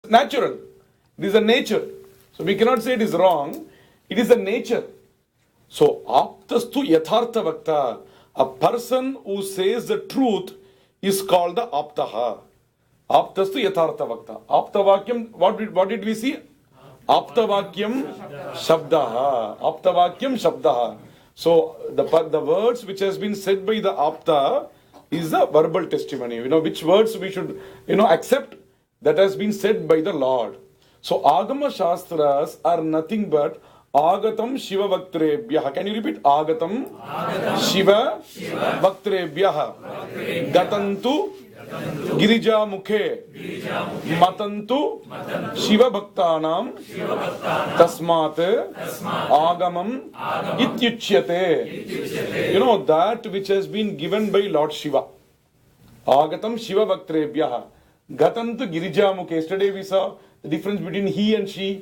natural. It is a nature. So we cannot say it is wrong. It is a nature. So, aptastu yathartha vakta. A person who says the truth is called the aptaha. Aptastu yathartha vakta. Aptavakyam, what did we see? Aptavakyam shabdaha. Aptavakyam shabdaha. So, the words which has been said by the apta is the verbal testimony. Which words we should, accept that has been said by the Lord. So, Agama Shastras are nothing but Agatam Shiva Vaktrebhyaha. Can you repeat? Agatam Shiva Vaktrebhyaha. Gatantu Girija Mukhe Matantu Shiva Bhaktanam Tasmat Agamam Ityuchyate. That which has been given by Lord Shiva. Agatam Shiva Vaktrebhyaha. Gatantu Girija Mukhe. Yesterday we saw the difference between he and she.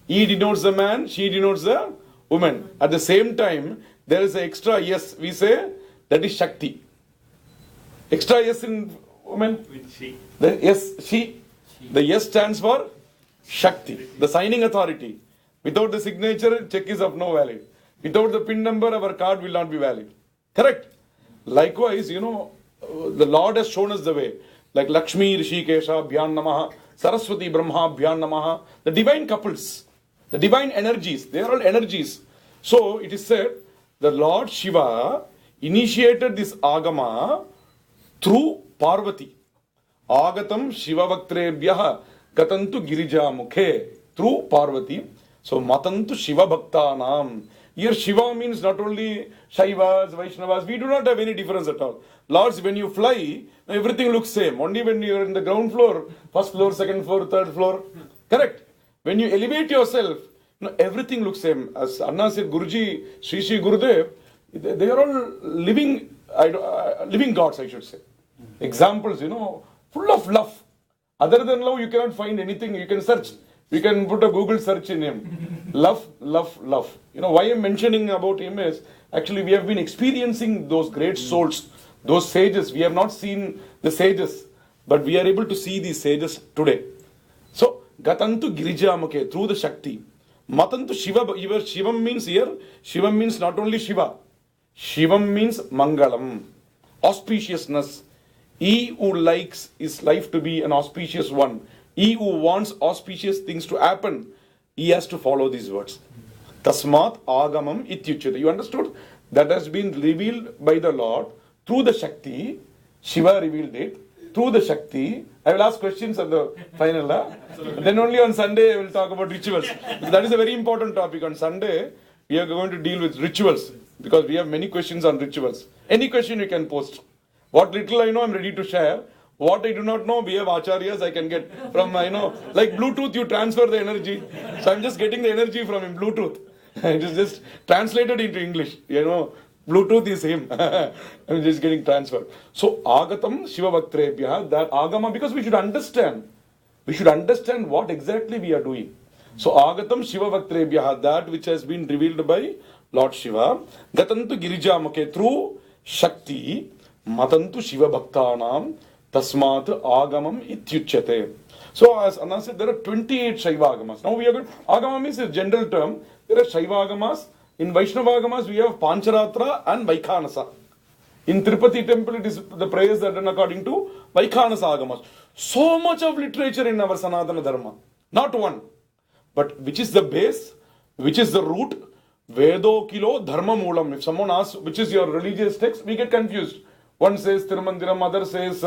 He denotes the man, she denotes the woman. At the same time, there is an extra yes. We say that is Shakti. Extra yes in woman? With she. The yes, she. The yes stands for Shakti, the signing authority. Without the signature, check is of no value. Without the PIN number, our card will not be valid. Correct? Likewise, the Lord has shown us the way. Like Lakshmi Rishikesha Bhyan Namaha, Saraswati Brahma Bhyan Namaha. The divine couples, the divine energies, they are all energies. So it is said, the Lord Shiva initiated this Agama through Parvati. Agatam Shiva Vaktrebhyaha Gatantu Girija Mukhe. Through Parvati. So Matantu Shiva Bhaktanam. Here Shiva means not only Shaivas, Vaishnavas. We do not have any difference at all. Lords, when you fly, everything looks same. Only when you are in the ground floor, first floor, second floor, third floor. Correct. When you elevate yourself, everything looks same. As Anna said, Guruji, Shri Gurudev, they are all living gods, I should say. Examples, full of love. Other than love, you cannot find anything. You can search. We can put a Google search in him. Love, love, love. Why I'm mentioning about him is, actually we have been experiencing those great souls, those sages. We have not seen the sages, but we are able to see these sages today. So, Gatantu Girijamukhe, through the Shakti. Matantu Shiva, Shivam means here, Shivam means not only Shiva. Shivam means Mangalam, auspiciousness. He who likes his life to be an auspicious one, he who wants auspicious things to happen, he has to follow these words. Tasmat Agamam Ityuchyate. You understood? That has been revealed by the Lord through the Shakti. Shiva revealed it. Through the Shakti. I will ask questions at the final. Then only on Sunday I will talk about rituals. That is a very important topic. On Sunday, we are going to deal with rituals. Because we have many questions on rituals. Any question you can post. What little I know, I am ready to share. What I do not know, we have acharyas I can get from, like Bluetooth, you transfer the energy. So I'm just getting the energy from him, Bluetooth. It is just translated into English. Bluetooth is him. I'm just getting transferred. So, Agatam Shiva Vaktrebhyaha, that Agama, because we should understand what exactly we are doing. So, Agatam Shiva Vaktrebhyaha, that which has been revealed by Lord Shiva, Gatantu Girijamukhe, through Shakti, Matantu Shiva Bhaktanam, Tasmat Agamam Ityuchyate. So, as Anna said, there are 28 Shaiva Agamas. Now, we are going, Agama means a general term. There are Shaiva Agamas. In Vaishnava Agamas, we have Pancharatra and Vaikhanasa. In Tirupati temple, it is the prayers that are done according to Vaikhanasa Agamas. So much of literature in our Sanatana Dharma. Not one. But which is the base? Which is the root? Vedo Kilo Dharma Moolam. If someone asks, which is your religious text, we get confused. One says Tirumandiram, other says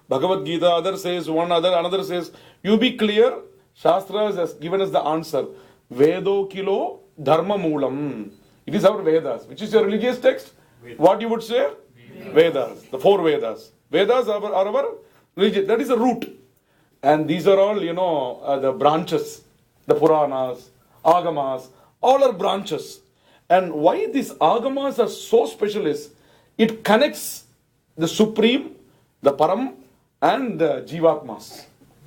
Bhagavad Gita, other says another says. You be clear, Shastras has given us the answer. Vedo Kilo Dharma Moolam. It is our Vedas. Which is your religious text? What you would say? Vedas. The 4 Vedas. Vedas are our religion. That is the root. And these are all, the branches. The Puranas, Agamas, all are branches. And why these Agamas are so special is, it connects the Supreme, the Param, and the Jivatmas.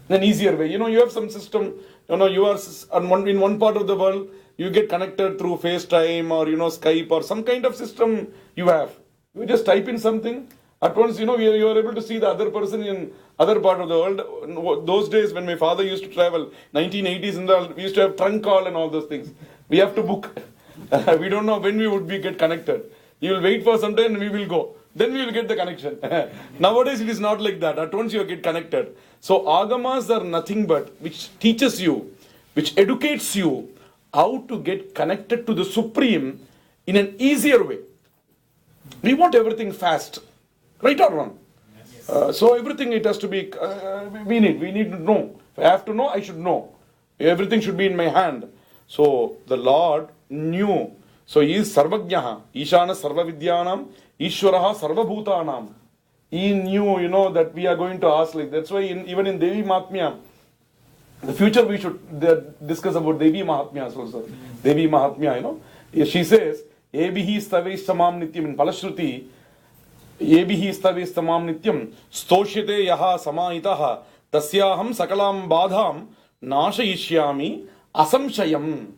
In an easier way. You have some system, you are in one part of the world, you get connected through FaceTime or, Skype or some kind of system you have. You just type in something At once, you are able to see the other person in other part of the world. Those days when my father used to travel, 1980s, we used to have trunk call and all those things. We have to book. We don't know when we would get connected. You will wait for some time and we will go. Then we will get the connection. Nowadays it is not like that. At once you get connected. So agamas are nothing but which teaches you, which educates you how to get connected to the Supreme in an easier way. We want everything fast. Right or wrong? So everything it has to be, we need to know. If I have to know, I should know. Everything should be in my hand. So the Lord knew. So he is Sarvajnaha, Ishana Sarvavidyanam, Ishwaraha Sarvabhutanam. He knew, that we are going to ask like that's why even in Devi Mahatmya, the future we should discuss about Devi Mahatmya also. Devi Mahatmya, she says, Ebihi stavesh samam nityam in Palashruti, Ebihi stavesh samam nityam, stoshite yaha samaitaha, tasyaham sakalam badham, nashayishyami, asamshayam.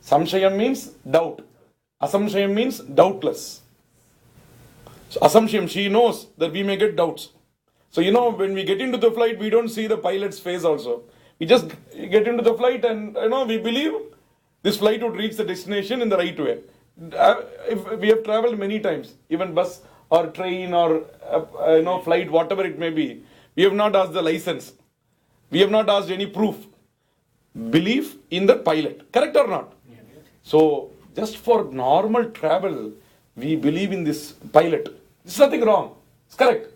Samshayam means doubt. Asamshayam means doubtless. So Asamshayam, she knows that we may get doubts. So when we get into the flight, we don't see the pilot's face also. We just get into the flight and we believe this flight would reach the destination in the right way. If we have traveled many times, even bus or train or flight, whatever it may be, we have not asked the license. We have not asked any proof. Belief in the pilot. Correct or not? So, just for normal travel, we believe in this pilot. There's nothing wrong. It's correct.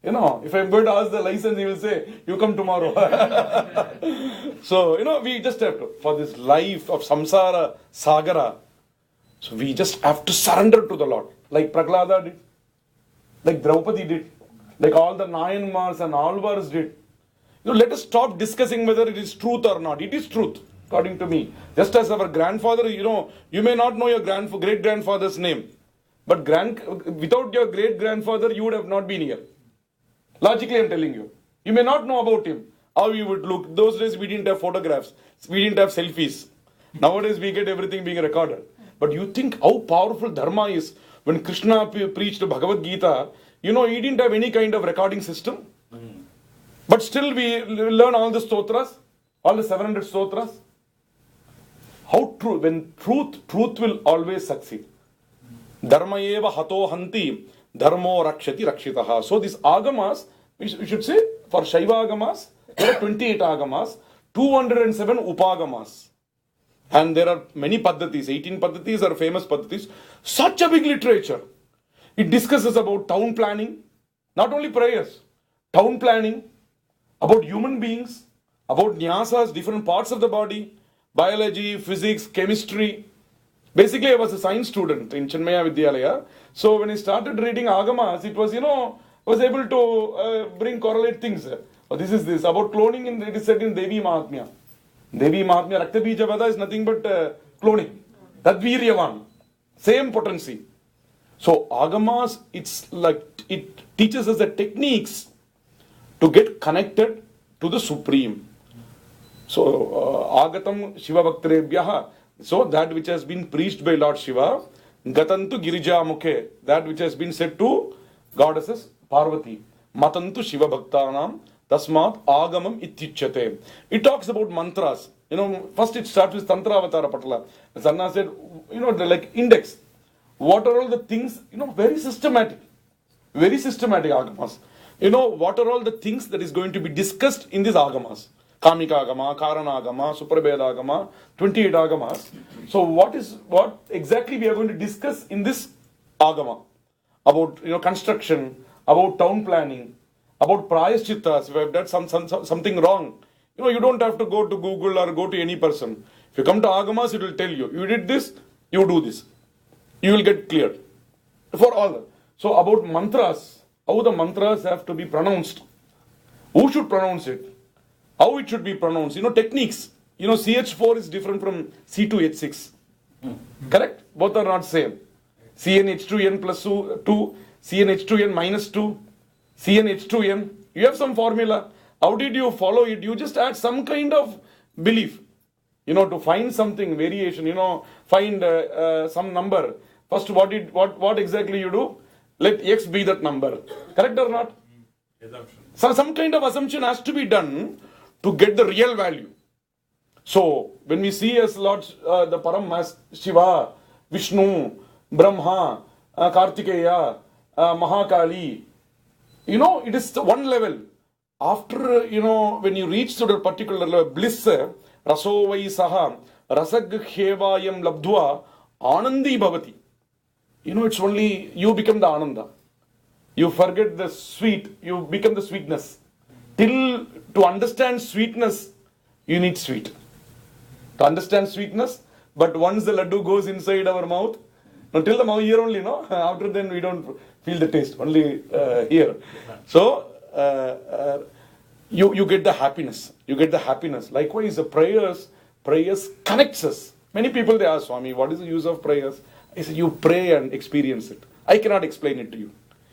If I'm going to ask the license, he will say, you come tomorrow. So, we just have to, for this life of samsara, sagara, so we just have to surrender to the Lord. Like Prahlada did, like Draupadi did, like all the Nayanmars and Alvars did. Let us stop discussing whether it is truth or not. It is truth. According to me. Just as our grandfather, you may not know your great-grandfather's name. But without your great-grandfather, you would have not been here. Logically, I'm telling you. You may not know about him. How he would look. Those days, we didn't have photographs. We didn't have selfies. Nowadays, we get everything being recorded. But you think how powerful dharma is. When Krishna preached Bhagavad Gita, he didn't have any kind of recording system. But still, we learn all the stotras, all the 700 stotras. How true, when truth will always succeed. Dharma eva hato hanti, dharmo rakshati rakshitaha. So these agamas, we should say, for Shaiva agamas, there are 28 agamas, 207 upagamas. And there are many paddhatis, 18 paddhatis are famous paddhatis. Such a big literature. It discusses about town planning, not only prayers, town planning, about human beings, about nyasas, different parts of the body, biology, physics, chemistry. Basically, I was a science student in Chinmaya Vidyalaya. So when I started reading Agamas, it was, was able to bring correlate things. Oh, this is this. About cloning, it is said in Devi Mahatmya. Devi Mahatmya, Raktabija Vada is nothing but cloning. Tadviryavan. Same potency. So Agamas, it's like, it teaches us the techniques to get connected to the Supreme. So, Agatam Shiva Bhaktrebhyaha. So, that which has been preached by Lord Shiva, Gatantu Girija Mukhe, that which has been said to goddesses Parvati, Matantu Shiva Bhaktanam, Tasmat Agamam Ityichyate. It talks about mantras. First it starts with Tantra Avatara Patala. As Anna said, like index. What are all the things, very systematic Agamas. What are all the things that is going to be discussed in these Agamas? Kamika Agama, Karana Agama, Suprabheda Agama, 28 Agamas. So what exactly we are going to discuss in this Agama? About construction, about town planning, about Prayashchittas. If I have done something wrong, you don't have to go to Google or go to any person. If you come to Agamas, it will tell you. You did this, you do this. You will get cleared. For all that. So about mantras, how the mantras have to be pronounced. Who should pronounce it? How it should be pronounced. Techniques. CH4 is different from C2H6. Correct? Both are not same. CnH2n plus 2, CnH2n minus 2, CnH2n. You have some formula. How did you follow it? You just add some kind of belief. To find something, variation, find some number. First, what exactly you do? let x be that number. Correct or not? So some kind of assumption has to be done to get the real value. So when we see as Lord, the Param as Shiva, Vishnu, Brahma, Kartikeya, Mahakali, it is one level. After, when you reach to the particular level, bliss, rasovai saha, rasaghevayam labdhva, anandi bhavati. It's only, you become the ananda. You forget the sweet, you become the sweetness. To understand sweetness, you need sweet. To understand sweetness, but once the laddu goes inside our mouth, till the mouth here only, after then we don't feel the taste, only here. So, you get the happiness. You get the happiness. Likewise, the prayers connects us. Many people, they ask, Swami, what is the use of prayers? I say, you pray and experience it. I cannot explain it to you.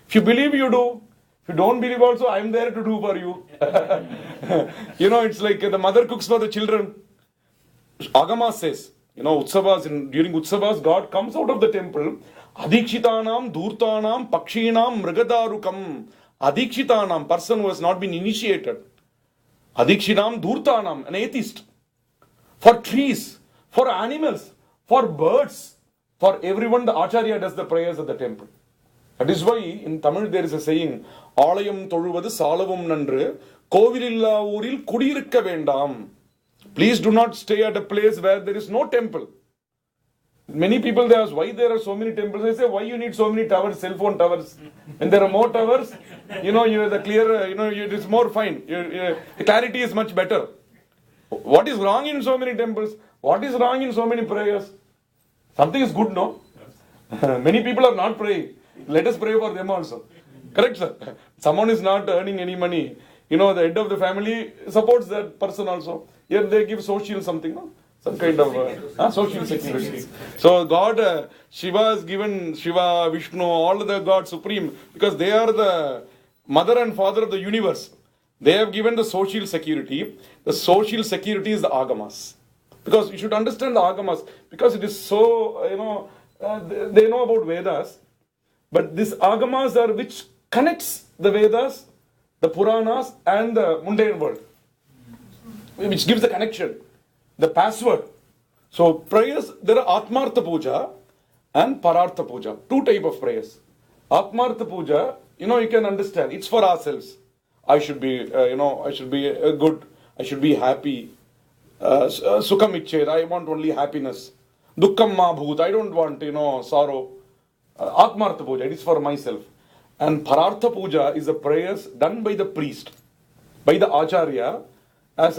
If you believe, you do. If you don't believe also, I am there to do for you. It's like the mother cooks for the children. Agamas says, during Utsavas, God comes out of the temple. Adikshitanam, Dhurtanam, Pakshinam, Mrigadarukam. Adikshitanam, person who has not been initiated. Adikshinam, Dhurtanam, an atheist. For trees, for animals, for birds, for everyone, the Acharya does the prayers at the temple. That is why in Tamil there is a saying, Alayam Toluvadu Salavum Nandru, Kovililla Uril Kudirikka Vendam. Please do not stay at a place where there is no temple. Many people, they ask, why there are so many temples? I say, why you need so many towers, cell phone towers? When there are more towers, the clear, it is more fine. The clarity is much better. What is wrong in so many temples? What is wrong in so many prayers? Something is good, no? Many people are not praying. Let us pray for them also. Correct, sir? Someone is not earning any money. The head of the family supports that person also. Here they give social something, no? Some kind of social security. So God, Shiva has given Shiva, Vishnu, all the gods supreme, because they are the mother and father of the universe. They have given the social security. The social security is the Agamas. Because you should understand the Agamas, because it is so, they know about Vedas. But these Agamas are which connects the Vedas, the Puranas and the mundane world. Which gives the connection, the password. So prayers, there are Atmartha Puja and Parartha Puja. Two type of prayers. Atmartha Puja, you can understand. It's for ourselves. I should be, I should be good. I should be happy. Sukham Iched, I want only happiness. Dukkam Ma Bhoot, I don't want, sorrow. Atmartha Puja, it is for myself. And Parartha Puja is the prayers done by the priest, by the Acharya. As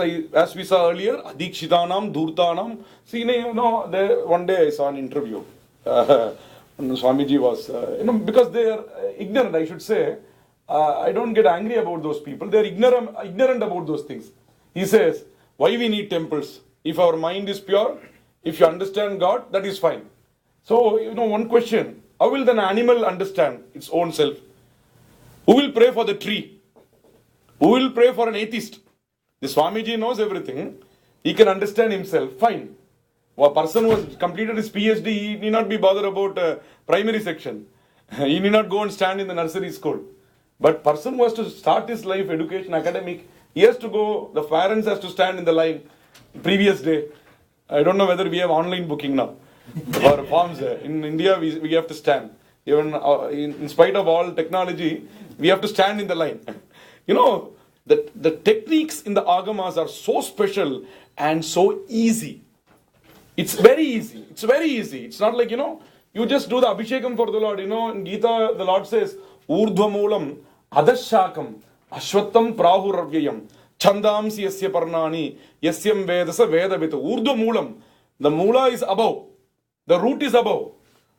we saw earlier, Adikshitanam, Dhurtanam. See, one day I saw an interview. Swamiji was, because they are ignorant, I should say. I don't get angry about those people. They are ignorant about those things. He says, why we need temples? If our mind is pure, if you understand God, that is fine. So, one question. How will an animal understand its own self? Who will pray for the tree? Who will pray for an atheist? The Swamiji knows everything. He can understand himself. Fine. A person who has completed his PhD, he need not be bothered about primary section. He need not go and stand in the nursery school. But person who has to start his life, education, academic, he has to go, the parents has to stand in the line previous day. I don't know whether we have online booking now. For forms. In India, we have to stand. Even in spite of all technology, we have to stand in the line. The techniques in the Agamas are so special and so easy. It's very easy. It's very easy. It's not like, you just do the Abhishekam for the Lord. In Gita, the Lord says, Urdhva Moolam, Adashakam, Ashwattam Prahuravyayam, Chandamsi Yasya Parnani, Yasyam Vedasa Vedavitu. Urdhva Moolam. The Moola is above. The root is above.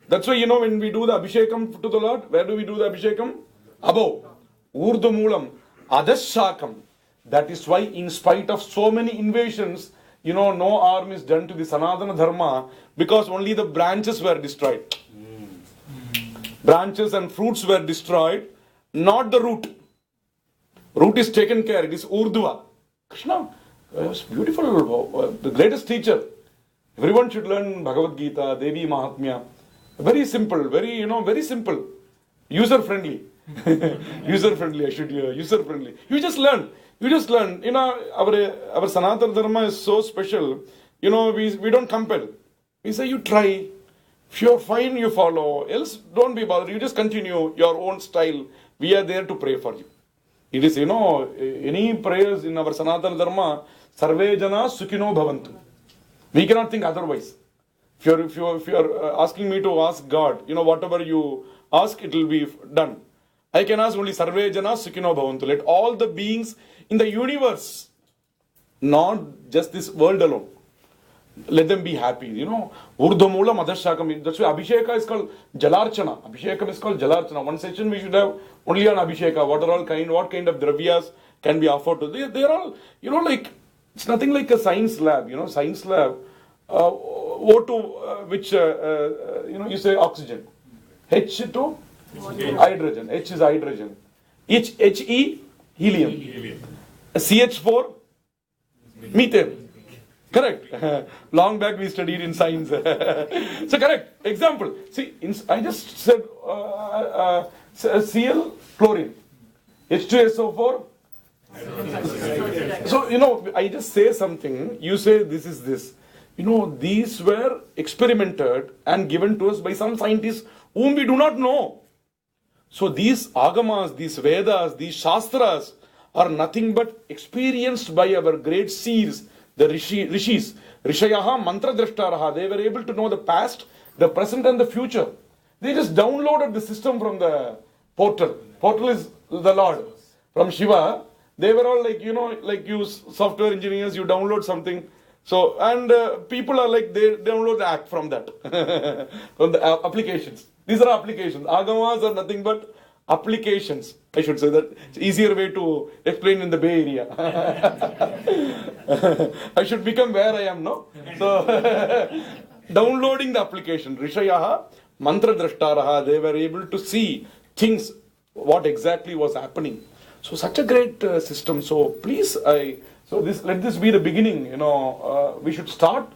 That's why, when we do the Abhishekam to the Lord, where do we do the Abhishekam? Above. Urdhva Moolam. Adashakam. That is why, in spite of so many invasions, no harm is done to the Sanatana Dharma, because only the branches were destroyed. Branches and fruits were destroyed, not the root. Root is taken care, it is Urdhva. Krishna was beautiful, the greatest teacher. Everyone should learn Bhagavad Gita, Devi Mahatmya. Very simple, very simple. User friendly. User friendly, I should user friendly. You just learn. You just learn. You know, our Sanatana Dharma is so special. You know, we don't compel. We say you try. If you're fine, you follow. Else, don't be bothered. You just continue your own style. We are there to pray for you. It is, you know, any prayers in our Sanatana Dharma, Sarve Jana Sukhino Bhavantu. We cannot think otherwise. If you're asking me to ask God, you know, whatever you ask, it will be done. I can ask only Sarve Jana Sukhino Bhavantu. Let all the beings in the universe, not just this world alone, let them be happy. You know, Urdhamula Madhashakam. That's why Abhisheka is called Jalarchana. Abhishekam is called Jalarchana. One session we should have only on Abhisheka. What kind of dravyas can be offered to? They're all, you know, like, it's nothing like a science lab. You know, science lab, O2, which, you know, you say oxygen. H2, hydrogen. H is hydrogen. He, helium. CH4, methane. Correct. Long back we studied in science. So correct. Example. See, I just said Cl, chlorine. H2SO4. So, you know, I just say something. You say this is this. You know, these were experimented and given to us by some scientists whom we do not know. So these Agamas, these Vedas, these Shastras are nothing but experienced by our great seers, the Rishis. Rishayaha mantra drashtaraha. They were able to know the past, the present and the future. They just downloaded the system from the portal. Portal is the Lord. From Shiva, they were all like, you know, like you software engineers, you download something. So, and people are like, they download the app from that. From the applications. These are applications. Agamas are nothing but applications. I should say that. It's easier way to explain in the Bay Area. I should become where I am, no? So, downloading the application. Rishayaha, mantra drashtaraha. They were able to see things, what exactly was happening. So, such a great system. So, please, let this be the beginning. You know, we should start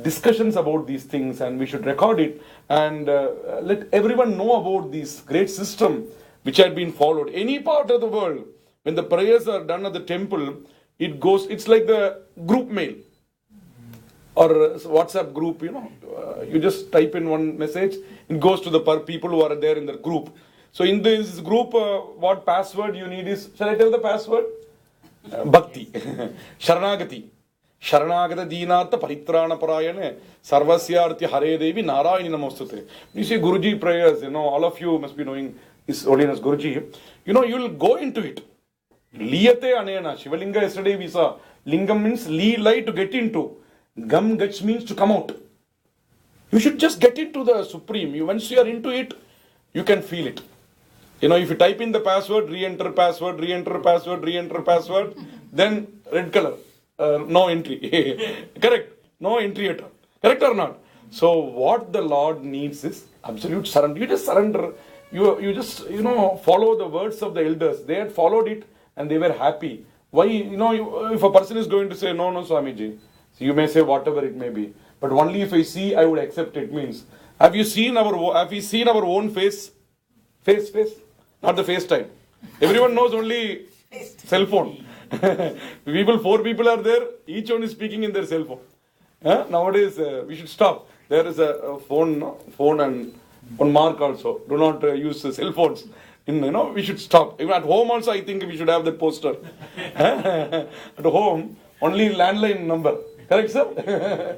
discussions about these things and we should record it and let everyone know about this great system which had been followed. Any part of the world, when the prayers are done at the temple, it's like the group mail or WhatsApp group, you know. You just type in one message, it goes to the people who are there in the group. So in this group, what password you need is, shall I tell the password? Bhakti. Sharanagati. Sharanagata Deenartha Paritrana Parayane Sarvasyarthi Hare Devi Narayani Namostute. You see Guruji prayers, you know, all of you must be knowing His Holiness Guruji. You know, you will go into it. Liyate Anena. Shivalinga yesterday we saw. Lingam means lie to get into. Gam Gach means to come out. You should just get into the Supreme. Once you are into it, you can feel it. You know, if you type in the password, re-enter password, re-enter password, re-enter password, then red color. No entry. Correct. No entry at all. Correct or not? So what the Lord needs is absolute surrender. You just surrender. You just, you know, follow the words of the elders. They had followed it and they were happy. Why, you know, if a person is going to say, no, Swamiji, so you may say whatever it may be. But only if I see, I would accept it means. Have you seen our own face? Face. Not the FaceTime. Everyone knows only cell phone. Four people are there, each one is speaking in their cell phone. Nowadays, we should stop. There is a phone and one mark also. Do not use cell phones. We should stop. Even at home also, I think we should have that poster. At home, only landline number. Correct, sir?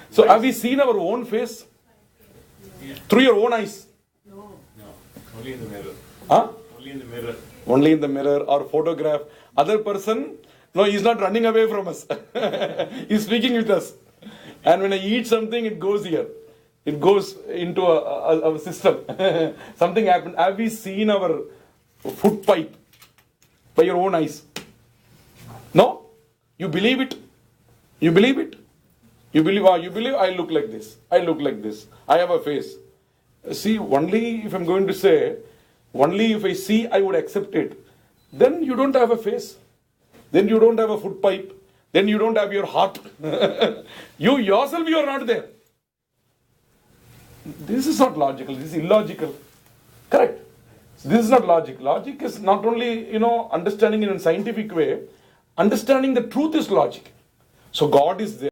So, have we seen our own face? Through your own eyes? No. Only in the mirror. Huh? Only in the mirror. Only in the mirror or photograph. Other person, no, he's not running away from us. He's speaking with us. And when I eat something, it goes here. It goes into a system. Something happened. Have we seen our food pipe by your own eyes? No? You believe it? You believe it? You believe I look like this. I look like this. I have a face. See, only if I'm going to say, only if I see, I would accept it. Then you don't have a face. Then you don't have a foot pipe. Then you don't have your heart. You yourself, you are not there. This is not logical. This is illogical. Correct. This is not logic. Logic is not only, understanding in a scientific way, understanding the truth is logic. So God is there.